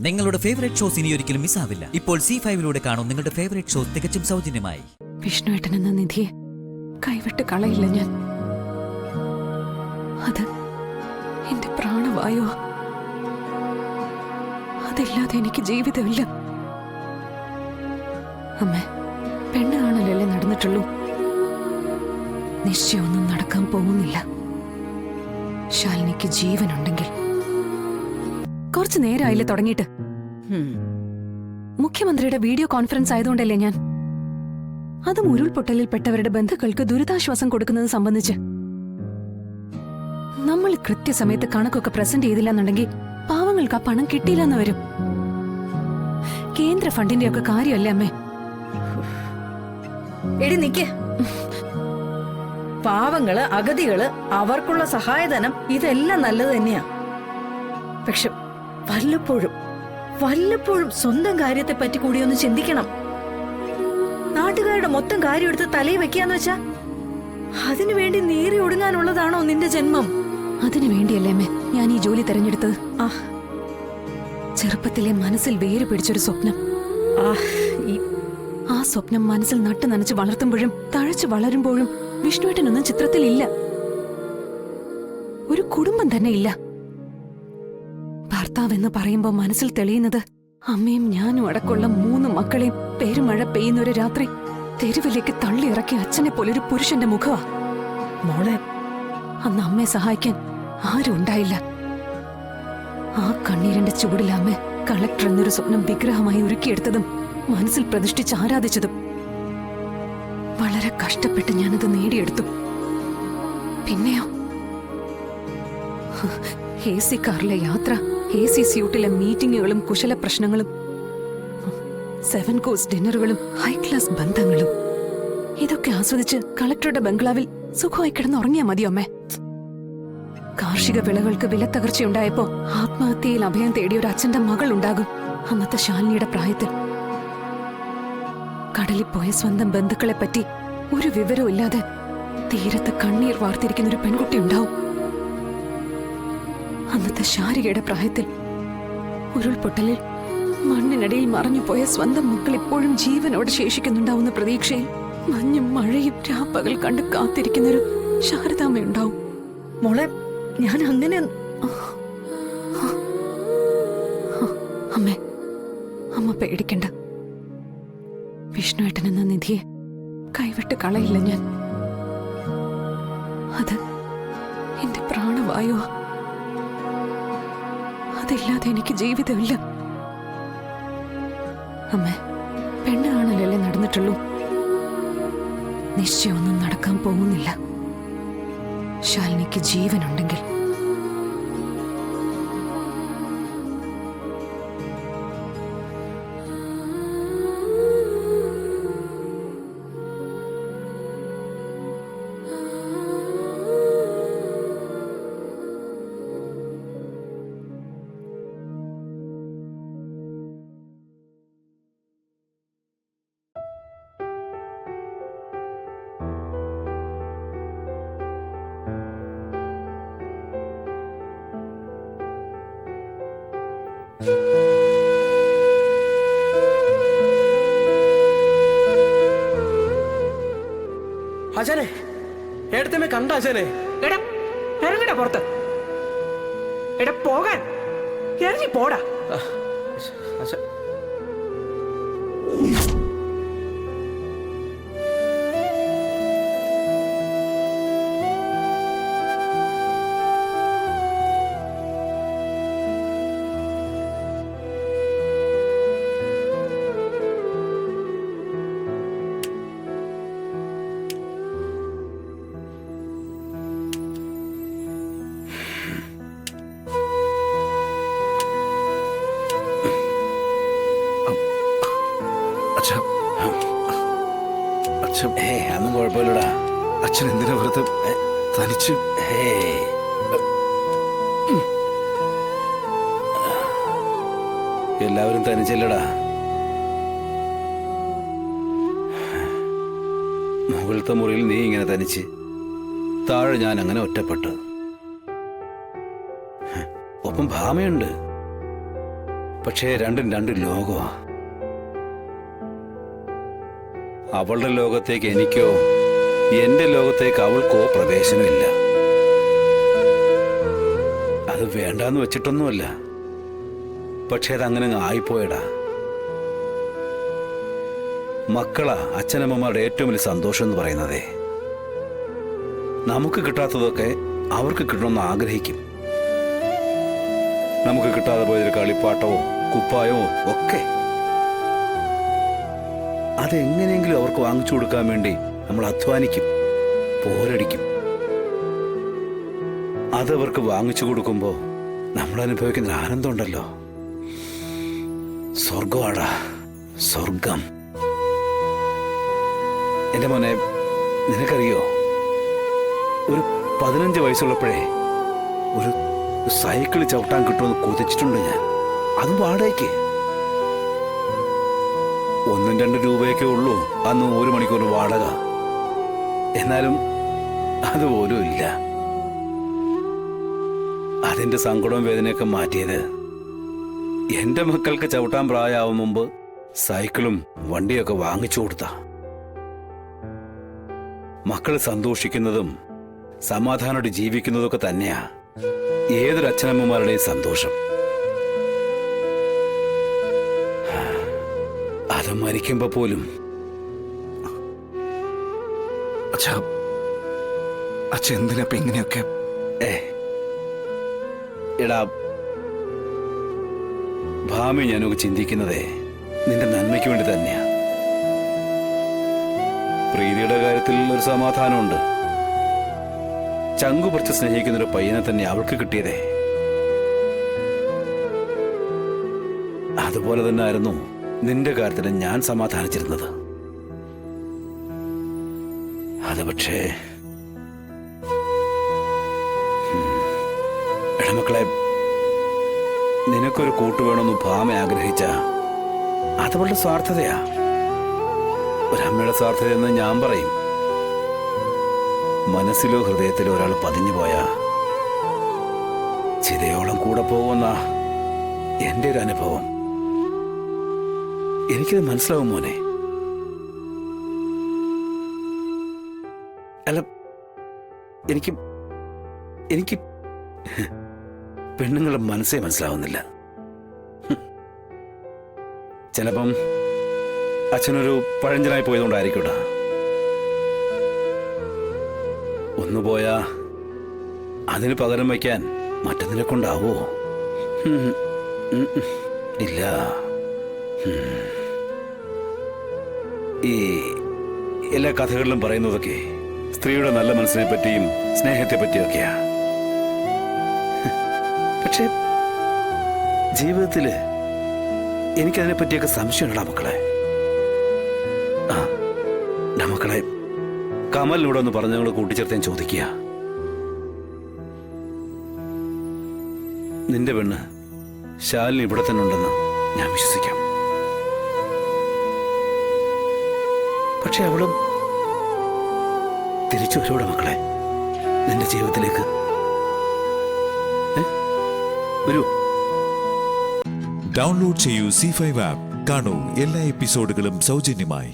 നിങ്ങളുടെ favourite shows ഇനി ഒരിക്കലും മിസ്സാവില്ല. ഇപ്പോൾ C5 കാണും നിങ്ങളുടെ ഫേവറേറ്റ് ഷോസ് തികച്ചും സൗജന്യമായി. വിഷ്ണുവേട്ടൻ എന്ന നിധിയെ കൈവിട്ട് കളയില്ല ഞാൻ. അത് എന്റെ പ്രാണവായുവാ. അതില്ലാതെ എനിക്ക് ജീവിതമില്ല. അമ്മേ, പെണ്ണ് കാണലല്ലേ നടന്നിട്ടുള്ളൂ. നിശ്ചയമൊന്നും നടക്കാൻ പോകുന്നില്ല. ശാലിനിക്ക് ജീവനുണ്ടെങ്കിൽ. കുറച്ചു നേരമായില്ലേ തുടങ്ങിയിട്ട്. മുഖ്യമന്ത്രിയുടെ വീഡിയോ കോൺഫറൻസ് ആയതുകൊണ്ടല്ലേ ഞാൻ. അതും ഉരുൾപൊട്ടലിൽപ്പെട്ടവരുടെ ബന്ധുക്കൾക്ക് ദുരിതാശ്വാസം കൊടുക്കുന്നത് സംബന്ധിച്ച്. നമ്മൾ കൃത്യസമയത്ത് കണക്കൊക്കെ പ്രസന്റ് ചെയ്തില്ലെന്നുണ്ടെങ്കിൽ പാവങ്ങൾക്ക് ആ പണം കിട്ടിയില്ലെന്ന് വരും. കേന്ദ്ര ഫണ്ടിന്റെ ഒക്കെ കാര്യമല്ലേ അമ്മേ. എടി നിക്ക്. പാവങ്ങള്, അഗതികള്, അവർക്കുള്ള സഹായധനം ഇതെല്ലാം നല്ലത് തന്നെയാ. പക്ഷെ വല്ലപ്പോഴും സ്വന്തം കാര്യത്തെ പറ്റി കൂടി ഒന്ന് ചിന്തിക്കണം. നാട്ടുകാരുടെ മൊത്തം കാര്യം എടുത്ത് തലയിൽ വെക്കാന്ന് വെച്ചാ അതിനുവേണ്ടി നീറി ഒടുങ്ങാനുള്ളതാണോ നിന്റെ ജന്മം? അതിനു വേണ്ടിയല്ലേ അമ്മേ ഞാൻ ഈ ജോലി തെരഞ്ഞെടുത്തത്. ചെറുപ്പത്തിലെ മനസ്സിൽ വേര് പിടിച്ചൊരു സ്വപ്നം. ആ സ്വപ്നം മനസ്സിൽ നട്ടു നനച്ച് വളർത്തുമ്പോഴും തഴച്ചു വളരുമ്പോഴും വിഷ്ണുവേട്ടനൊന്നും ചിത്രത്തിലില്ല. ഒരു കുടുംബം തന്നെ ഇല്ല. ഭർത്താവെന്ന് പറയുമ്പോ മനസ്സിൽ തെളിയുന്നത് അമ്മയും ഞാനും അടക്കമുള്ള 3 മക്കളെയും പെരുമഴ പെയ്യുന്ന ഒരു രാത്രി തെരുവിലേക്ക് തള്ളിയിറക്കി അച്ഛനെ പോലൊരു പുരുഷന്റെ മുഖവാ. മോളെ, അന്ന് അമ്മയെ സഹായിക്കാൻ ആരും ഉണ്ടായില്ല. ആ കണ്ണീരിന്റെ ചൂടിൽ അമ്മ കളക്ടർ എന്നൊരു സ്വപ്നം വിഗ്രഹമായി ഒരുക്കിയെടുത്തതും മനസ്സിൽ പ്രതിഷ്ഠിച്ച് ആരാധിച്ചതും. വളരെ കഷ്ടപ്പെട്ട് ഞാനത് നേടിയെടുത്തു. പിന്നെയോ AC കാറിലെ യാത്ര, AC സ്യൂട്ടിലെ മീറ്റിങ്ങുകളും കുശല പ്രശ്നങ്ങളും, 7 കോഴ്സ് ഡിന്നറുകളും, ഹൈ ക്ലാസ് ബന്ധങ്ങളും, ഇതൊക്കെ ആസ്വദിച്ച് കളക്ടറുടെ ബംഗ്ലാവിൽ സുഖമായി കിടന്നുറങ്ങിയാ മതിയോ അമ്മേ? കാർഷിക വിളകൾക്ക് വിലത്തകർച്ചയുണ്ടായപ്പോ ആത്മഹത്യയിൽ അഭയം തേടിയ ഒരു അച്ഛന്റെ മകൾ ഉണ്ടാകും അന്നത്തെ ശാലിനിയുടെ പ്രായത്തിൽ. കടലിൽ പോയ സ്വന്തം ബന്ധുക്കളെ പറ്റി ഒരു വിവരവും ഇല്ലാതെ തീരത്ത് കണ്ണീർ വാർത്തിരിക്കുന്ന ഒരു പെൺകുട്ടി ഉണ്ടാവും അന്നത്തെ ശാരികയുടെ പ്രായത്തിൽ. ഉരുൾപൊട്ടലിൽ മണ്ണിനടിയിൽ മറഞ്ഞുപോയ സ്വന്തം മക്കൾ ഇപ്പോഴും ജീവനോടെ ശേഷിക്കുന്നുണ്ടാവുന്ന പ്രതീക്ഷയിൽ മഞ്ഞും മഴയും രാപ്പകൽ കണ്ട് കാത്തിരിക്കുന്നൊരു ശാരദാമ്മയുണ്ടാവും. മോളെ, ഞാൻ അങ്ങനെ. അമ്മേ, അമ്മ പേടിക്കണ്ട. വിഷ്ണുവേട്ടൻ എന്ന നിധിയെ കൈവിട്ട് കളയില്ല ഞാൻ. അത് എന്റെ പ്രാണവായുവാ. അതില്ലാതെ എനിക്ക് ജീവിതമില്ല. അമ്മേ, പെണ്ണ് കാണലല്ലേ നടന്നിട്ടുള്ളൂ. നിശ്ചയമൊന്നും നടക്കാൻ പോകുന്നില്ല. ശാലിനിക്ക് ജീവനുണ്ടെങ്കിൽ. അച്ഛനെ, എടുത്തമ്മ കണ്ട അച്ഛനെ. എടാ, ഇറങ്ങടാ പുറത്ത്. എടാ, പോകാൻ ഇറങ്ങി പോടാ. അച്ഛൻ അതൊന്നും കുഴപ്പമില്ലടാ. അച്ഛൻ എന്തിനാ വെറുതെ തനിച്ച്? എല്ലാവരും തനിച്ചല്ലടാ. മുകളിലത്തെ മുറിയിൽ നീ ഇങ്ങനെ തനിച്ച്, താഴെ ഞാൻ അങ്ങനെ ഒറ്റപ്പെട്ടു. ഒപ്പം ഭാമയുണ്ട്. പക്ഷേ രണ്ടും രണ്ട് ലോകമാ. അവളുടെ ലോകത്തേക്ക് എനിക്കോ എന്റെ ലോകത്തേക്ക് അവൾക്കോ പ്രവേശനമില്ല. അത് വേണ്ടാന്ന് വെച്ചിട്ടൊന്നുമല്ല, പക്ഷെ അതങ്ങനെ ആയിപ്പോയടാ. മക്കളാ അച്ഛനമ്മമാരുടെ ഏറ്റവും വലിയ സന്തോഷം എന്ന് പറയുന്നതേ. നമുക്ക് കിട്ടാത്തതൊക്കെ അവർക്ക് കിട്ടണമെന്ന് ആഗ്രഹിക്കും. നമുക്ക് കിട്ടാതെ പോയൊരു കളിപ്പാട്ടമോ കുപ്പായമോ ഒക്കെ അതെങ്ങനെയെങ്കിലും അവർക്ക് വാങ്ങിച്ചു കൊടുക്കാൻ വേണ്ടി നമ്മൾ അധ്വാനിക്കും, പോരടിക്കും. അതവർക്ക് വാങ്ങിച്ചു കൊടുക്കുമ്പോൾ നമ്മൾ അനുഭവിക്കുന്ന ആനന്ദം ഉണ്ടല്ലോ, സ്വർഗമാടാ, സ്വർഗം. എന്റെ മോനെ, നിനക്കറിയോ, ഒരു 15 വയസ്സുള്ളപ്പോഴേ ഒരു സൈക്കിൾ ചവിട്ടാൻ കിട്ടുമെന്ന് കൊതിച്ചിട്ടുണ്ട് ഞാൻ. അതും വാടകയ്ക്ക്. 1-2 രൂപയൊക്കെ ഉള്ളൂ അന്ന് 1 മണിക്കൂർ വാടക. എന്നാലും അതുപോലും ഇല്ല. അതിന്റെ സങ്കടവും വേദനയൊക്കെ മാറ്റിയത് എന്റെ മക്കൾക്ക് ചവിട്ടാൻ പ്രായമാവും മുമ്പ് സൈക്കിളും വണ്ടിയൊക്കെ വാങ്ങിച്ചു കൊടുത്ത. മക്കൾ സന്തോഷിക്കുന്നതും സമാധാനത്തോടെ ജീവിക്കുന്നതൊക്കെ തന്നെയാ ഏതൊരു അച്ഛനമ്മമാരുടെയും സന്തോഷം. അത് മരിക്കുമ്പോ പോലും അച്ഛ എന്തിനപ്പ ഇങ്ങനെയൊക്കെ? എടാ ഭാമി, ഞാനൊക്കെ ചിന്തിക്കുന്നതേ നിന്റെ നന്മയ്ക്ക് വേണ്ടി തന്നെയാ. പ്രീതിയുടെ കാര്യത്തിൽ ഒരു സമാധാനമുണ്ട്. ചങ്കു പറിച്ച് സ്നേഹിക്കുന്നൊരു പയ്യനെ തന്നെ അവൾക്ക് കിട്ടിയതേ. അതുപോലെ തന്നെ ആയിരുന്നു നിന്റെ കാര്യത്തിൽ ഞാൻ സമാധാനിച്ചിരുന്നത്. അത് പക്ഷേ ഇടമക്കളെ, നിനക്കൊരു കൂട്ടു വേണമെന്ന് ഭാമ ആഗ്രഹിച്ച അതവളുടെ സ്വാർത്ഥതയാ. ഒരമ്മയുടെ സ്വാർത്ഥതയെന്ന് ഞാൻ പറയും. മനസ്സിലോ ഹൃദയത്തിലോ ഒരാൾ പതിഞ്ഞു പോയാ ചിതയോളം കൂടെ പോകുന്ന എന്റെ ഒരു അനുഭവം. എനിക്കത് മനസ്സിലാവും മോനെ. അല്ല, എനിക്ക് പെണ്ണുങ്ങളുടെ മനസ്സേ മനസ്സിലാവുന്നില്ല. ചിലപ്പം അച്ഛനൊരു പഴഞ്ചനായി പോയതുകൊണ്ടായിരിക്കൂടാ. ഒന്നു പോയാ അതിന് പകരം വയ്ക്കാൻ മറ്റൊന്നിനെ കൊണ്ടാവോ? ഇല്ല. ഈ എല്ലാ കഥകളിലും പറയുന്നതൊക്കെ സ്ത്രീയുടെ നല്ല മനസ്സിനെ പറ്റിയും സ്നേഹത്തെ പറ്റിയൊക്കെയാ. പക്ഷെ ജീവിതത്തില് എനിക്കതിനെ പറ്റിയൊക്കെ സംശയമുണ്ടാ മക്കളെ. മക്കളെ, കമലിനോട് ഒന്ന് പറഞ്ഞവള് കൂട്ടിച്ചേർത്ത് ചോദിക്കുക. നിന്റെ പെണ്ണ് ശാലിനി ഇവിടെ തന്നെ ഉണ്ടെന്ന് ഞാൻ വിശ്വസിക്കാം. പക്ഷെ അവളും തിരിച്ചു വരൂടെ മക്കളെ നിന്റെ ജീവിതത്തിലേക്ക്? വരൂ. ഡൗൺലോഡ് ചെയ്യൂ C5 ആപ്പ്. കാണൂ എല്ലാ എപ്പിസോഡുകളും സൗജന്യമായി.